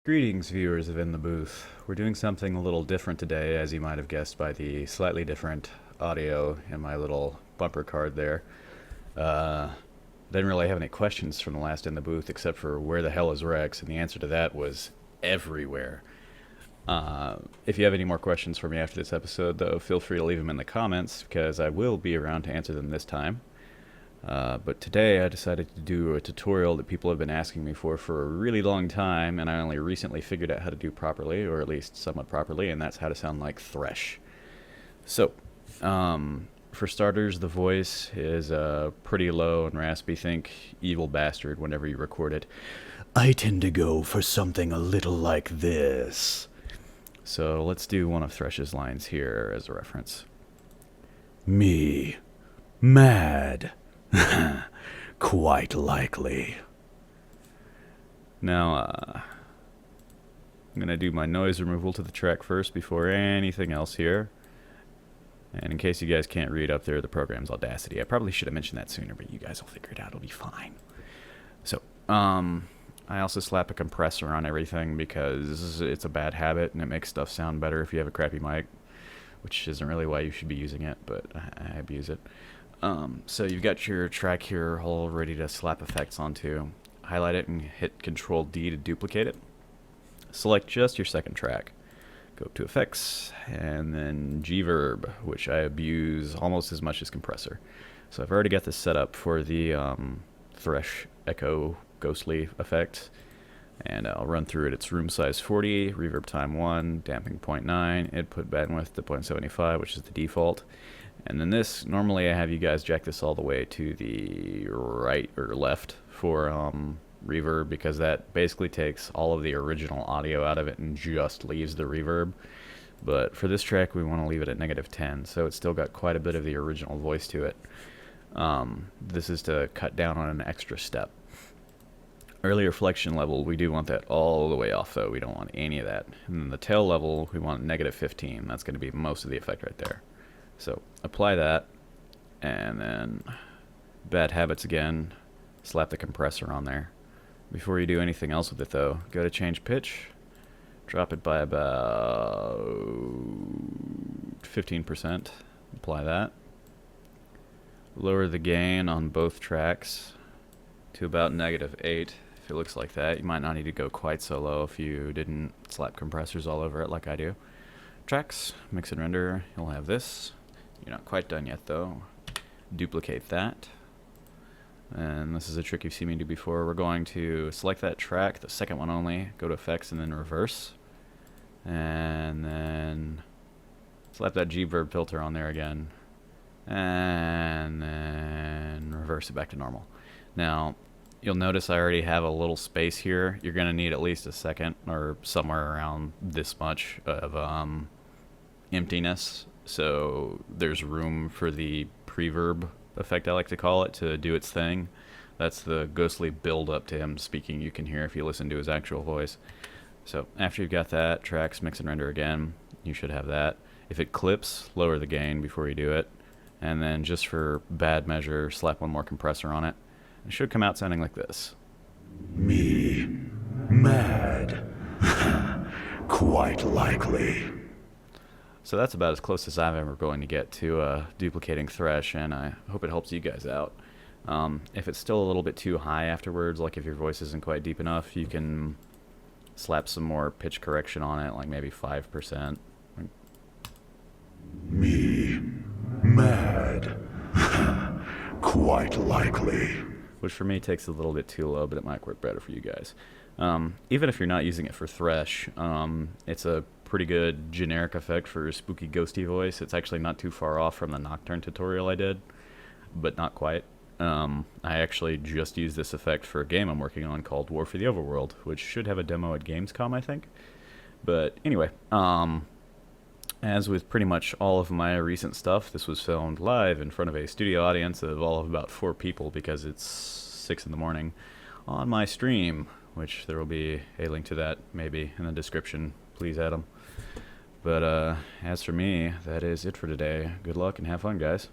Greetings, viewers of In the Booth. We're doing something a little different today, as you might have guessed by the slightly different audio in my little bumper card there. Didn't really have any questions from the last In the Booth except for where the hell is Rex, and the answer to that was everywhere. If you have any more questions for me after this episode, though, feel free to leave them in the comments, because I will be around to answer them this time. But today I decided to do a tutorial that people have been asking me for a really long time, and I only recently figured out how to do properly, or at least somewhat properly, and that's how to sound like Thresh. So, for starters, the voice is pretty low and raspy. Think Evil Bastard whenever you record it. I tend to go for something a little like this. So let's do one of Thresh's lines here as a reference. Me. Mad. Quite likely. Now, I'm going to do my noise removal to the track first before anything else here. And in case you guys can't read up there, the program's Audacity. I probably should have mentioned that sooner, but you guys will figure it out. It'll be fine. So, I also slap a compressor on everything because it's a bad habit and it makes stuff sound better if you have a crappy mic, which isn't really why you should be using it, but I abuse it. So you've got your track here all ready to slap effects onto. Highlight it and hit Control D to duplicate it. Select just your second track. Go up to Effects, and then G-Verb, which I abuse almost as much as Compressor. So I've already got this set up for the Thresh Echo Ghostly effect, and I'll run through it. It's room size 40, reverb time 1, damping 0.9, input bandwidth to 0.75, which is the default. And then this, normally I have you guys jack this all the way to the right or left for reverb, because that basically takes all of the original audio out of it and just leaves the reverb. But for this track we want to leave it at -10, so it's still got quite a bit of the original voice to it. This is to cut down on an extra step. Early reflection level, we do want that all the way off though, we don't want any of that. And then the tail level, we want -15, that's going to be most of the effect right there. So apply that, and then bad habits again, slap the compressor on there. Before you do anything else with it though, go to change pitch, drop it by about 15%, apply that. Lower the gain on both tracks to about -8. If it looks like that, you might not need to go quite so low if you didn't slap compressors all over it like I do. Tracks, mix and render, you'll have this. You're not quite done yet though. Duplicate that. And this is a trick you've seen me do before. We're going to select that track, the second one only, go to effects and then reverse. And then slap that G-Verb filter on there again. And then reverse it back to normal. Now, you'll notice I already have a little space here. You're going to need at least a second or somewhere around this much of emptiness. So there's room for the preverb effect, I like to call it, to do its thing. That's the ghostly build up to him speaking you can hear if you listen to his actual voice. So after you've got that, tracks, mix and render again, you should have that. If it clips, lower the gain before you do it. And then just for bad measure, slap one more compressor on it. It should come out sounding like this. Me. Mad. Quite likely. So that's about as close as I'm ever going to get to duplicating Thresh, and I hope it helps you guys out. If it's still a little bit too high afterwards, like if your voice isn't quite deep enough, you can slap some more pitch correction on it, like maybe 5%. Me. Mad. Quite likely. Which for me takes a little bit too low, but it might work better for you guys. Even if you're not using it for Thresh, it's a pretty good generic effect for a spooky ghosty voice. It's actually not too far off from the Nocturne tutorial I did, but not quite. I actually just used this effect for a game I'm working on called War for the Overworld, which should have a demo at Gamescom, I think. But anyway, as with pretty much all of my recent stuff, this was filmed live in front of a studio audience of all of about 4 people, because it's 6 in the morning, on my stream, which there will be a link to that maybe in the description. Please add them. But as for me, that is it for today. Good luck and have fun, guys.